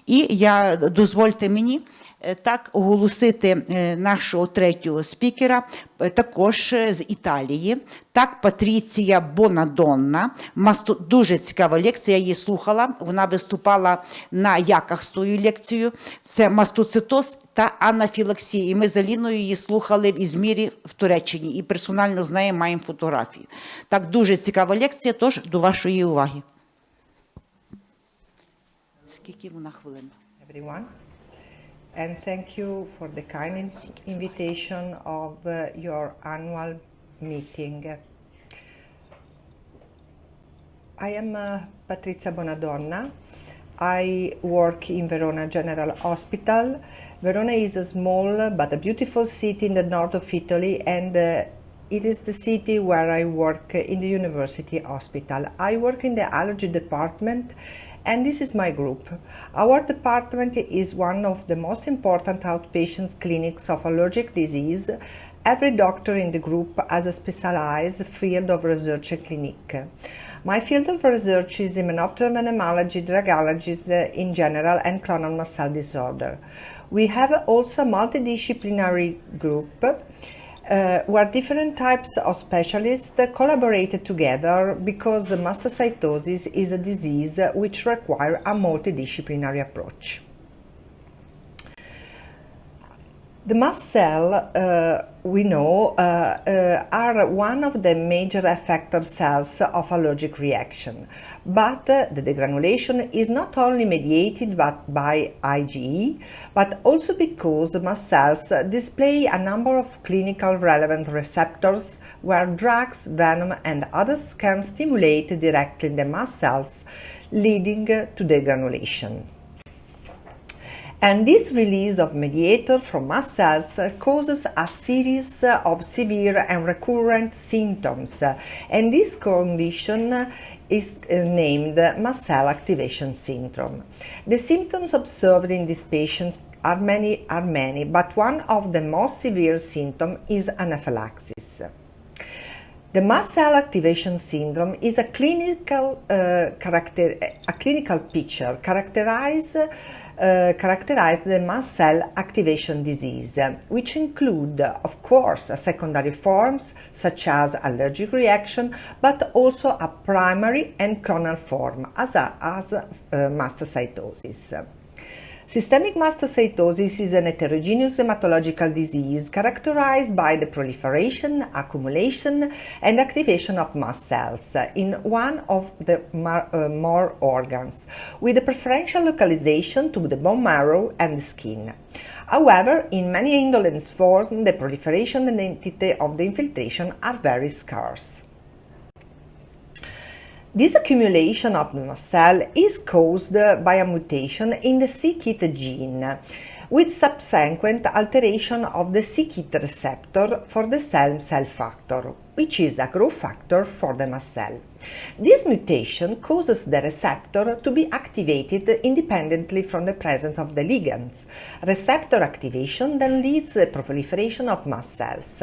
І дозвольте мені так оголосити нашого третього спікера, також з Італії. Так, ПАТРІЦІЯ БОНАДОННА. Дуже цікава лекція, я її слухала. Вона виступала на яках з тою лекцією. Це «МАСТОЦИТОЗ ТА АНАФІЛАКСІЯ». І ми з Аліною її слухали в Ізмірі в Туреччині. І персонально з нею маємо фотографію. Так, дуже цікава лекція, тож до вашої уваги. Скільки вона хвилин? Everyone, and thank you for the kind invitation of your annual meeting. I am Patrizia Bonadonna. I work in Verona General Hospital. Verona is a small but a beautiful city in the north of Italy, and it is the city where I work in the university hospital. I work in the allergy department. And this is my group. Our department is one of the most important outpatient clinics of allergic disease. Every doctor in the group has a specialized field of research clinic. My field of research is immunoophthalmology, drug allergies in general, and clonal mast cell disorder. We have also a multidisciplinary group where different types of specialists collaborated together because mastocytosis is a disease which requires a multidisciplinary approach. The mast cells, we know, are one of the major effector cells of allergic reaction. But the degranulation is not only mediated by IgE, but also because mast cells display a number of clinical relevant receptors where drugs, venom, and others can stimulate directly the mast cells, leading to degranulation. And this release of mediator from mast cells causes a series of severe and recurrent symptoms, and this condition is named mast cell activation syndrome. The symptoms observed in these patients are many, but one of the most severe symptoms is anaphylaxis. The mast cell activation syndrome is a clinical picture characterized the mast cell activation disease, which include, of course, secondary forms such as allergic reaction, but also a primary and clonal form as mastocytosis. Systemic mastocytosis is an heterogeneous hematological disease characterized by the proliferation, accumulation, and activation of mast cells in one of the more organs, with a preferential localization to the bone marrow and the skin. However, in many indolent forms, the proliferation and entity of the infiltration are very scarce. This accumulation of the mast cell is caused by a mutation in the c-KIT gene, with subsequent alteration of the c-KIT receptor for the cell factor, which is a growth factor for the mast cell. This mutation causes the receptor to be activated independently from the presence of the ligands. Receptor activation then leads to the proliferation of mast cells.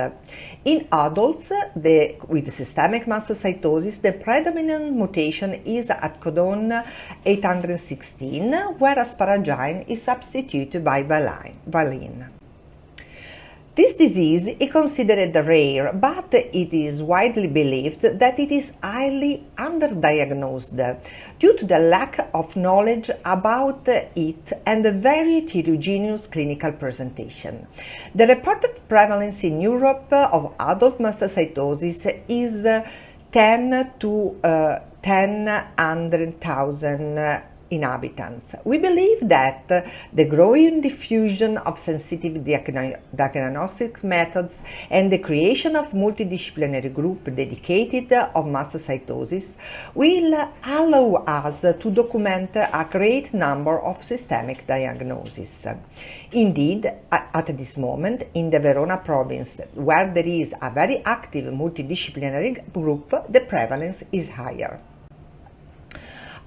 In adults with systemic mastocytosis, the predominant mutation is at codon 816, where asparagine is substituted by valine. This disease is considered rare, but it is widely believed that it is highly underdiagnosed due to the lack of knowledge about it and the very heterogeneous clinical presentation. The reported prevalence in Europe of adult mastocytosis is 10 to 100,000 inhabitants. We believe that the growing diffusion of sensitive diagnostic methods and the creation of multidisciplinary group dedicated of mastocytosis will allow us to document a great number of systemic diagnoses. Indeed, at this moment, in the Verona province, where there is a very active multidisciplinary group, the prevalence is higher.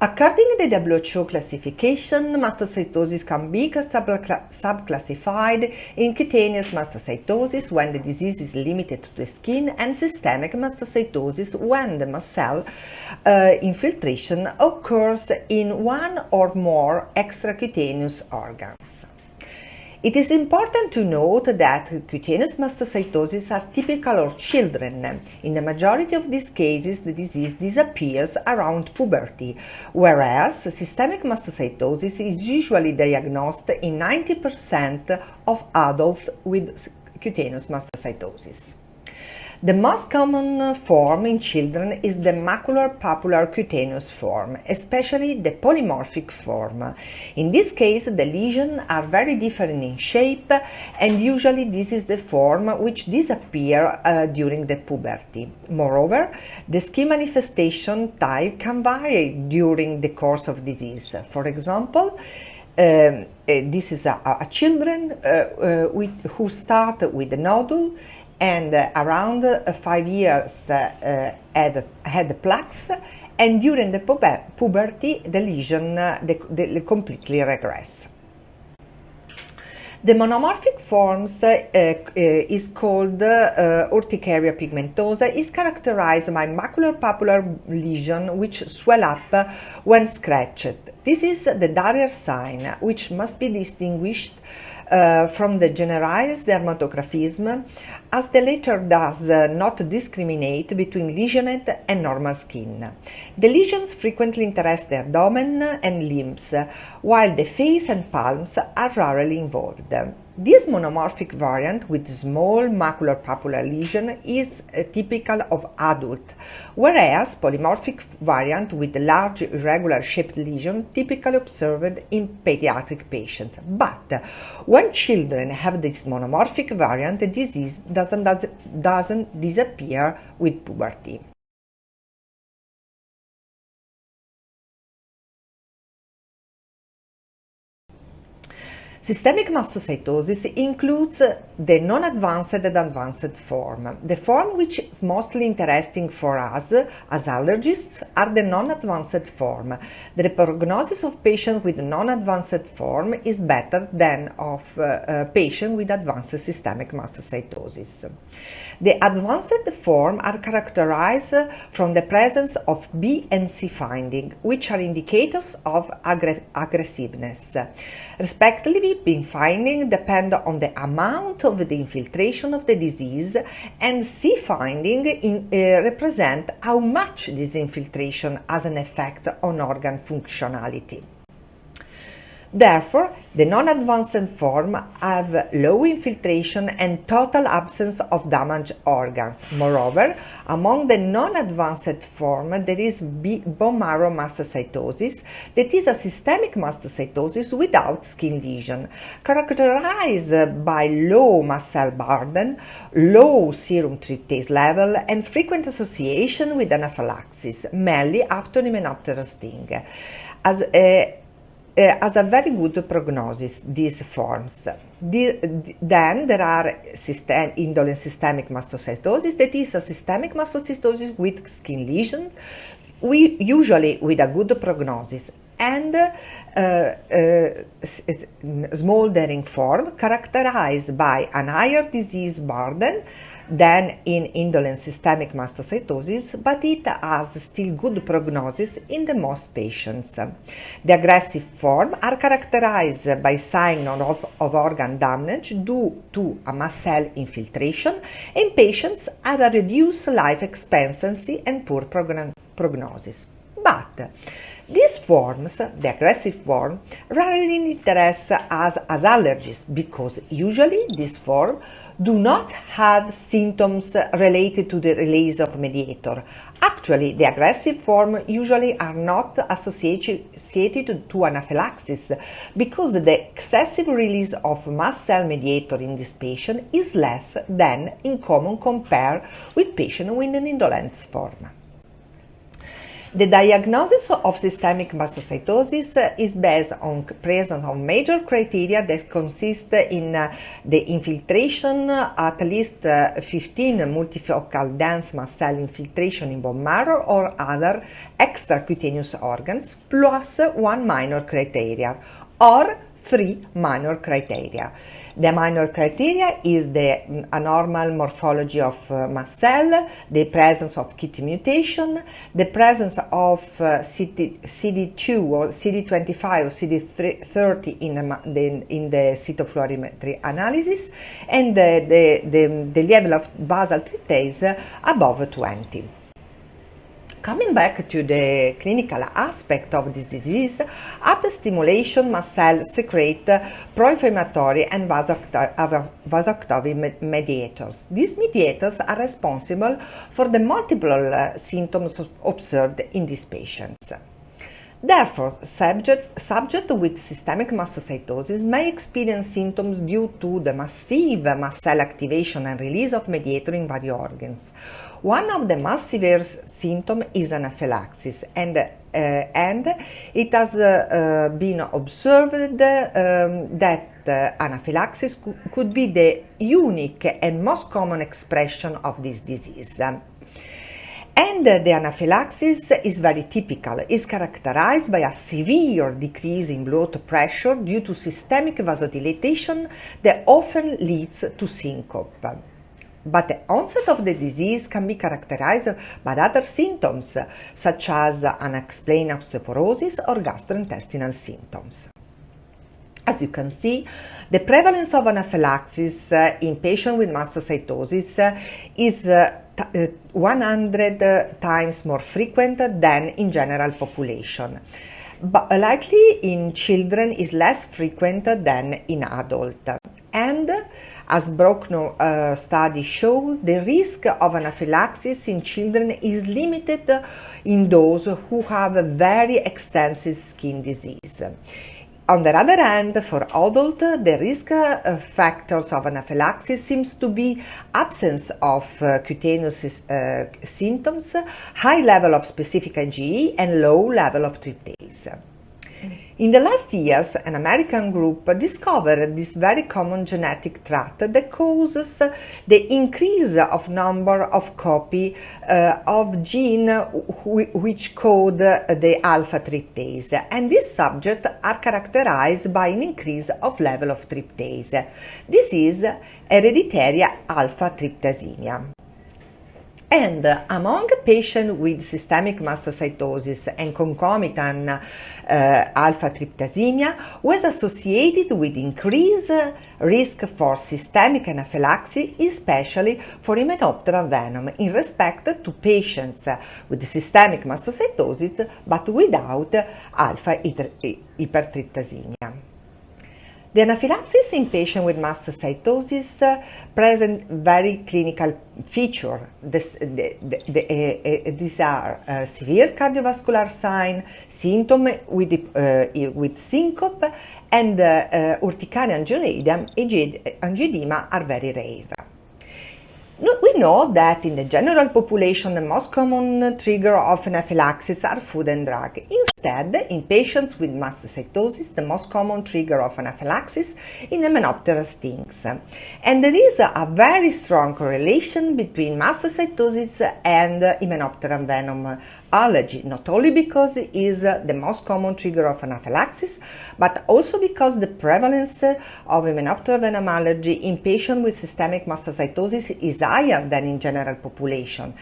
According to the WHO classification, mastocytosis can be subclassified in cutaneous mastocytosis when the disease is limited to the skin and systemic mastocytosis when the mast cell infiltration occurs in one or more extracutaneous organs. It is important to note that cutaneous mastocytosis are typical of children. In the majority of these cases, the disease disappears around puberty, whereas systemic mastocytosis is usually diagnosed in 90% of adults with cutaneous mastocytosis. The most common form in children is the macular-papular cutaneous form, especially the polymorphic form. In this case, the lesions are very different in shape, and usually this is the form which disappears during the puberty. Moreover, the skin manifestation type can vary during the course of disease. For example, this is a children who start with a nodule and around 5 years had plaques, and during the puberty the lesion they completely regress. The monomorphic forms is called urticaria pigmentosa, is characterized by macular-papular lesion which swell up when scratched. This is the Darrier sign, which must be distinguished from the generalized dermatographism, as the latter does not discriminate between lesioned and normal skin. The lesions frequently interest the abdomen and limbs, while the face and palms are rarely involved. This monomorphic variant with small macular-papular lesion is typical of adult, whereas polymorphic variant with large irregular shaped lesion typically observed in pediatric patients. But when children have this monomorphic variant, the disease doesn't disappear with puberty. Systemic mastocytosis includes the non-advanced and advanced form. The form which is mostly interesting for us as allergists are the non-advanced form. The prognosis of patients with non-advanced form is better than of patients with advanced systemic mastocytosis. The advanced form are characterized from the presence of B and C finding, which are indicators of aggressiveness. Respectively, B finding depend on the amount of the infiltration of the disease, and C finding represent how much this infiltration has an effect on organ functionality. Therefore, the non-advanced form have low infiltration and total absence of damaged organs. Moreover, among the non-advanced form, there is bone marrow mastocytosis, that is a systemic mastocytosis without skin lesion, characterized by low mast cell burden, low serum tryptase level, and frequent association with anaphylaxis, mainly after Hymenoptera sting. As a very good prognosis, these forms. Then there are indolent systemic mastocytosis, that is a systemic mastocytosis with skin lesions, usually with a good prognosis, and smoldering form characterized by an higher disease burden than in indolent systemic mastocytosis, but it has still good prognosis in the most patients. The aggressive form are characterized by signs of organ damage due to a mast cell infiltration, and patients have a reduced life expectancy and poor prognosis. But these forms, the aggressive form, rarely interest us as allergists, because usually this form do not have symptoms related to the release of mediator. Actually, the aggressive form usually are not associated to anaphylaxis, because the excessive release of mast cell mediator in this patient is less than in common compared with patients with an indolent form. The diagnosis of systemic mastocytosis is based on presence of major criteria that consist in the infiltration, at least 15 multifocal dense mast cell infiltration in bone marrow or other extracutaneous organs, plus one minor criteria, or 3 minor criteria. The minor criteria is the abnormal morphology of mast cell, the presence of KIT mutation, the presence of CD2 or CD25 or CD30 in the cytofluorimetry analysis, and the level of basal tryptase above 20. Coming back to the clinical aspect of this disease, upper stimulation mast cells secrete pro-inflammatory and vasoactive mediators. These mediators are responsible for the multiple symptoms observed in these patients. Therefore, subjects with systemic mastocytosis may experience symptoms due to the massive mast cell activation and release of mediator in various organs. One of the most severe symptoms is anaphylaxis, and it has been observed that anaphylaxis could be the unique and most common expression of this disease. And the anaphylaxis is very typical. It is characterized by a severe decrease in blood pressure due to systemic vasodilatation that often leads to syncope. But the onset of the disease can be characterized by other symptoms, such as unexplained osteoporosis or gastrointestinal symptoms. As you can see, the prevalence of anaphylaxis in patients with mastocytosis is 100 times more frequent than in general population. But likely in children is less frequent than in adults. And as Brockno study show, the risk of anaphylaxis in children is limited in those who have a very extensive skin disease. On the other hand, for adults, the risk factors of anaphylaxis seems to be absence of cutaneous symptoms, high level of specific IgE, and low level of tryptase. In the last years, an American group discovered this very common genetic trait that causes the increase of number of copy of gene which code the alpha tryptase, and these subjects are characterized by an increase of level of tryptase. This is hereditary alpha tryptasemia. And among patients with systemic mastocytosis and concomitant alpha tryptasemia was associated with increased risk for systemic anaphylaxis, especially for Hymenoptera venom, in respect to patients with systemic mastocytosis but without alpha hypertryptasemia. The anaphylaxis in patients with mastocytosis present very clinical features. These are severe cardiovascular sign, symptoms with syncope, and urticaria angioedema are very rare. We know that in the general population, the most common trigger of anaphylaxis are food and drug. Instead, in patients with mastocytosis, the most common trigger of anaphylaxis in Hymenoptera stings. And there is a very strong correlation between mastocytosis and Hymenoptera venom allergy, not only because it is the most common trigger of anaphylaxis, but also because the prevalence of Hymenoptera venom allergy in patients with systemic mastocytosis is higher than in general population.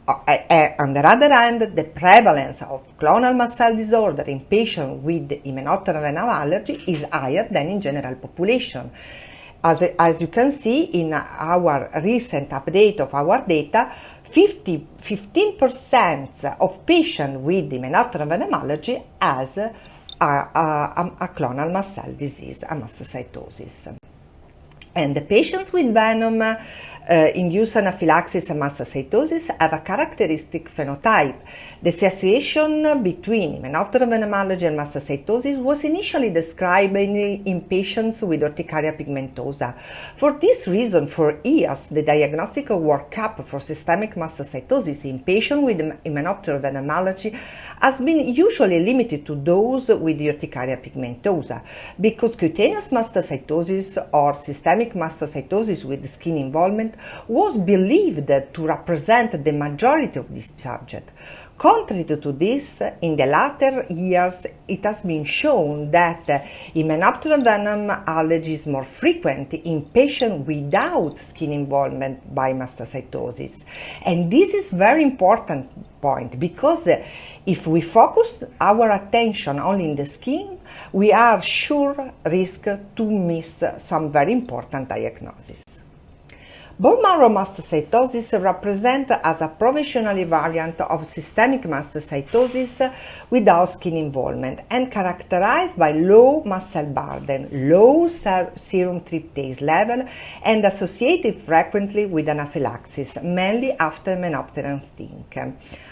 On the other hand, the prevalence of clonal mast cell disorder in patients with Hymenoptera venom allergy is higher than in general population. As you can see in our recent update of our data, 15% of patients with Hymenoptera venom allergy has a clonal mast cell disease, a mastocytosis. And the patients with venom-induced anaphylaxis and mastocytosis have a characteristic phenotype. The association between Hymenoptera venom allergy and mastocytosis was initially described in patients with urticaria pigmentosa. For this reason, for years, the diagnostic workup for systemic mastocytosis in patients with Hymenoptera venom allergy has been usually limited to those with urticaria pigmentosa, because cutaneous mastocytosis or systemic mastocytosis with skin involvement was believed to represent the majority of this subject. Contrary to this, in the latter years, it has been shown that Hymenoptera venom allergy is more frequent in patients without skin involvement by mastocytosis. And this is very important point, because if we focus our attention only in the skin, we are sure risk to miss some very important diagnosis. Bone marrow mastocytosis represents as a provisional variant of systemic mastocytosis without skin involvement and characterized by low mast cell burden, low serum tryptase level, and associated frequently with anaphylaxis, mainly after menopteran stink.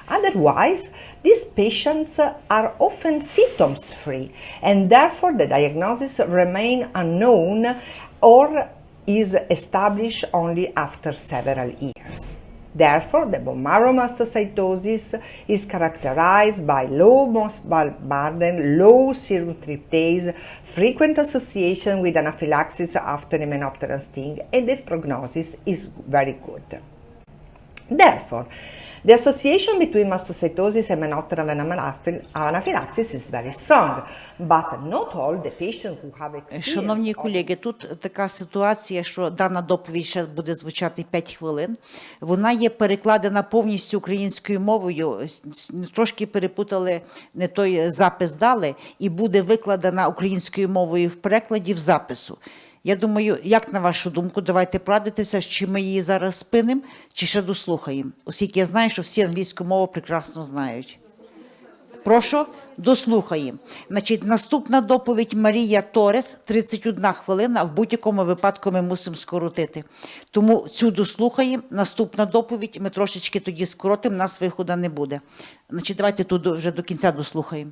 Otherwise, these patients are often symptoms-free, and therefore the diagnosis remains unknown or is established only after several years. Therefore, the bone marrow mastocytosis is characterized by low mast burden, low serum tryptase, frequent association with anaphylaxis after Hymenoptera sting, and the prognosis is very good. Therefore, the association between mastocytosis and Hymenoptera venom anaphylaxis is very strong, but not all the patients who have experienced... Шановні колеги, тут така ситуація, що дана доповідь ще буде звучати 5 хвилин. Вона є перекладена повністю українською мовою. Трошки перепутали, не той запис дали, і буде викладена українською мовою в перекладі в запису. Я думаю, як на вашу думку, давайте порадитися, чи ми її зараз спинимо, чи ще дослухаємо. Оскільки я знаю, що всі англійську мову прекрасно знають. Прошу, дослухаємо. Значить, наступна доповідь Марія Торес, 31 хвилина, в будь-якому випадку ми мусимо скоротити. Тому цю дослухаємо, наступна доповідь, ми трошечки тоді скоротимо, у нас виходу не буде. Значить, давайте тут вже до кінця дослухаємо.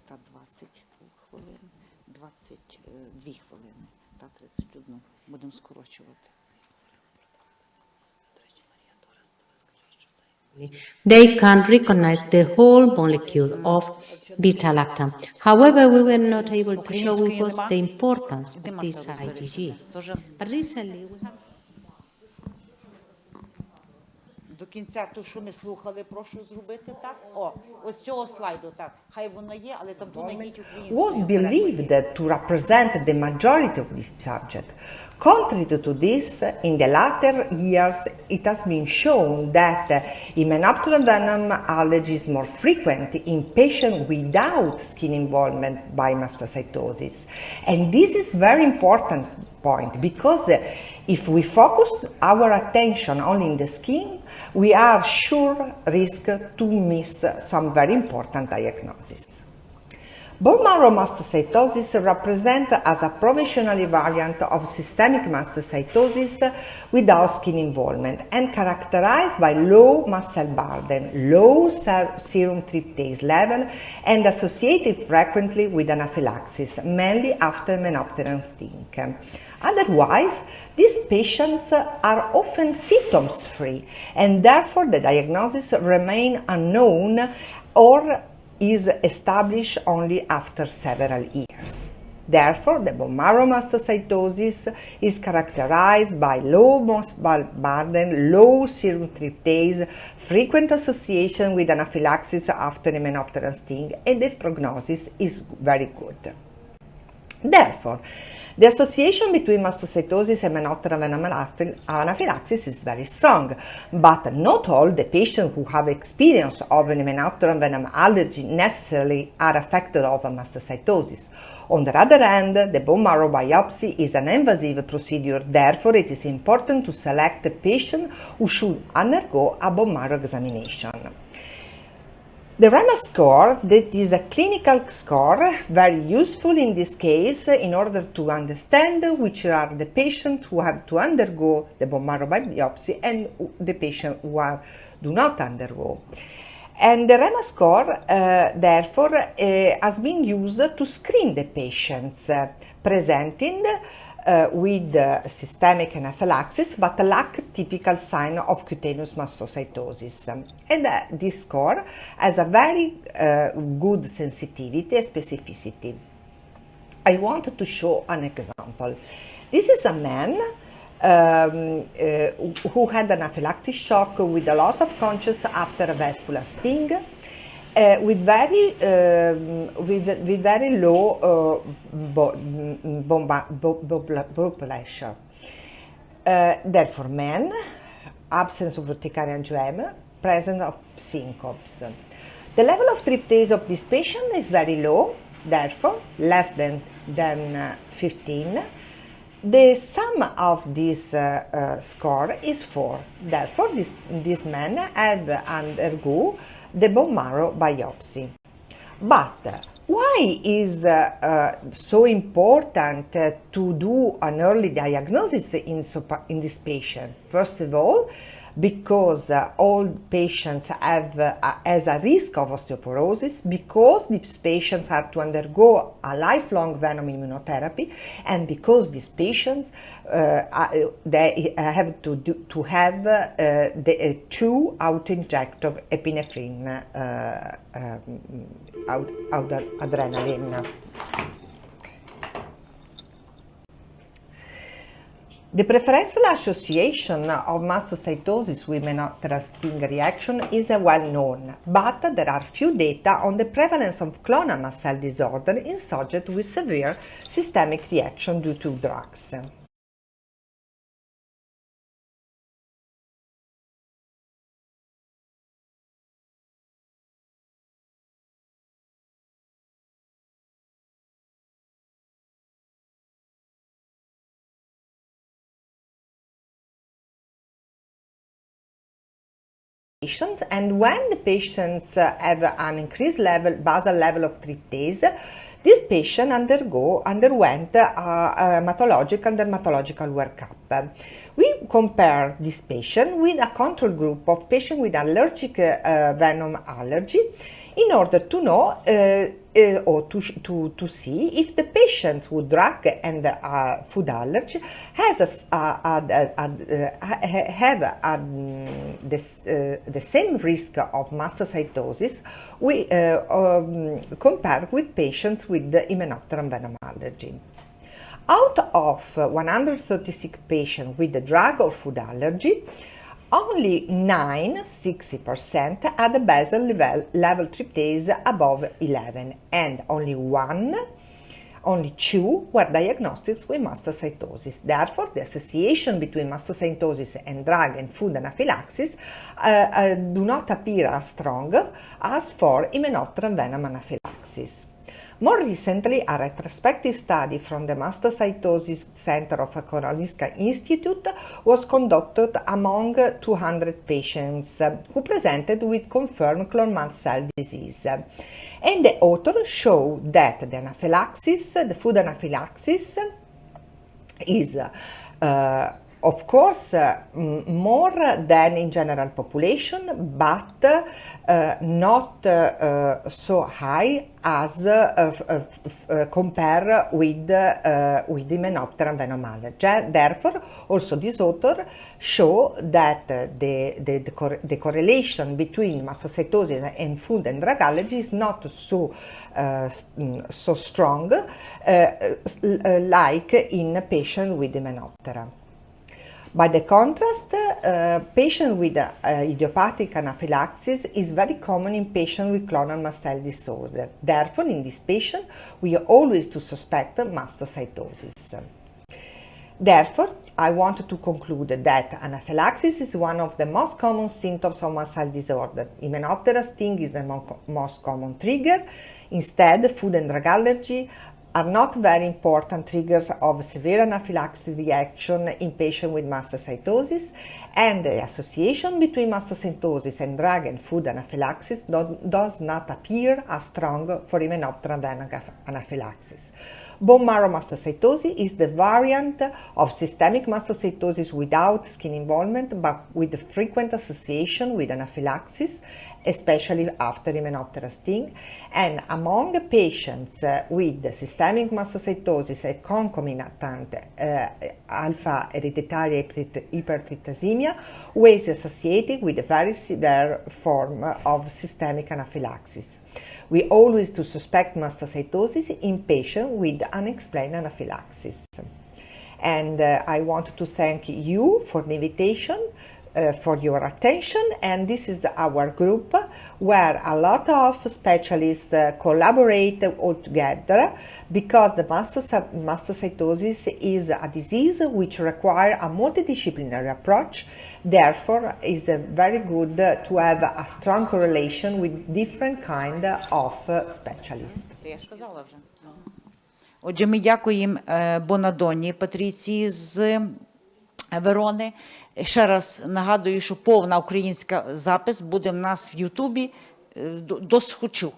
Та 20 хвилин, 22 хвилини, та 31. Будемо скорочувати. They can recognize the whole molecule of beta-lactam. However, we were not able to show with us the importance of this IgG. But recently we have... До кінця ту, що ми слухали, прошу зробити так. О, ось цього слайду, так. Хай воно є, але там то найдіть українською. Was believed to represent the majority of this subject. Contrary to this, in the latter years, it has been shown that Hymenoptera venom allergy is more frequent in patients without skin involvement by mastocytosis. And this is very important point, because if we focus our attention only in the skin, we are sure risk to miss some very important diagnosis. Bone marrow mastocytosis represents as a provisional variant of systemic mastocytosis without skin involvement and characterized by low mast cell burden, low serum tryptase level, and associated frequently with anaphylaxis, mainly after menopteran stink. Otherwise, these patients are often symptoms-free, and therefore the diagnosis remains unknown or is established only after several years. Therefore, the bone marrow mastocytosis is characterized by low mast burden, low serum tryptase, frequent association with anaphylaxis after Hymenoptera sting, and the prognosis is very good. Therefore, the association between mastocytosis and Hymenoptera venom anaphylaxis is very strong, but not all the patients who have experience of an Hymenoptera venom allergy necessarily are affected of mastocytosis. On the other hand, the bone marrow biopsy is an invasive procedure, therefore it is important to select a patient who should undergo a bone marrow examination. The REMA score, that is a clinical score, very useful in this case in order to understand which are the patients who have to undergo the bone marrow biopsy and the patients who do not undergo. And the REMA score, therefore, has been used to screen the patients presenting with systemic anaphylaxis but lack typical sign of cutaneous mastocytosis. And this score has a very good sensitivity and specificity. I want to show an example. This is a man who had an anaphylactic shock with a loss of consciousness after a vascular sting, with very low blood pressure. Therefore, men, absence of urticaria angioedema, presence of syncopes. The level of tryptase of this patient is very low, therefore less than 15. The sum of this score is 4. Therefore, this man have undergo the bone marrow biopsy. But why is so important to do an early diagnosis in this patient? First of all, because all patients have as a risk of osteoporosis, because these patients have to undergo a lifelong venom immunotherapy, and because these patients they have to have the 2 auto-injector epinephrine adrenaline. The preferential association of mastocytosis with Menoptera sting reaction is well known, but there are few data on the prevalence of clonal mast cell disorder in subjects with severe systemic reaction due to drugs. And when the patients have an increased basal level of tryptase, this patient underwent a dermatological workup. We compare this patient with a control group of patients with allergic venom allergy in order to know or to see if the patient with drug and food allergy has the same risk of mastocytosis compared with patients with the Hymenopteran venom allergy. Out of 136 patients with the drug or food allergy, only 60% had a basal level tryptase above 11, and only 2 were diagnosed with mastocytosis. Therefore, the association between mastocytosis and drug and food anaphylaxis do not appear as strong as for Hymenopteran venom anaphylaxis. More recently, a retrospective study from the Mastocytosis Center of Karolinska Institute was conducted among 200 patients who presented with confirmed clone mast cell disease. And the author showed that the food anaphylaxis is of course more than in general population, but not so high as compared with the Hymenopteran venom allergy. Therefore, also this author show that the correlation between mastocytosis and food and drug allergy is not so strong like in patients with Hymenoptera. By the contrast, patient with idiopathic anaphylaxis is very common in patients with clonal mast cell disorder. Therefore, in this patient, we are always to suspect mastocytosis. Therefore, I want to conclude that anaphylaxis is one of the most common symptoms of mast cell disorder. Hymenoptera sting is the most common trigger. Instead, food and drug allergy are not very important triggers of severe anaphylactic reaction in patients with mastocytosis, and the association between mastocytosis and drug and food anaphylaxis does not appear as strong for Hymenoptera anaphylaxis. Bone marrow mastocytosis is the variant of systemic mastocytosis without skin involvement, but with a frequent association with anaphylaxis, especially after Hymenoptera sting. And among patients with systemic mastocytosis and concomitant alpha hereditary hypertrichotemia, who is associated with a very severe form of systemic anaphylaxis. We always do suspect mastocytosis in patients with unexplained anaphylaxis. And I want to thank you for the invitation, for your attention, and this is our group where a lot of specialists collaborate all together, because the mastocytosis is a disease which requires a multidisciplinary approach. Therefore, it's very good to have a strong correlation with different kind of specialists. Я сказала вже. Отже, ми дякуємо Бонадонні Патріції з Верони. Ще раз нагадую, що повна українська запис буде в нас в Ютубі до схочу.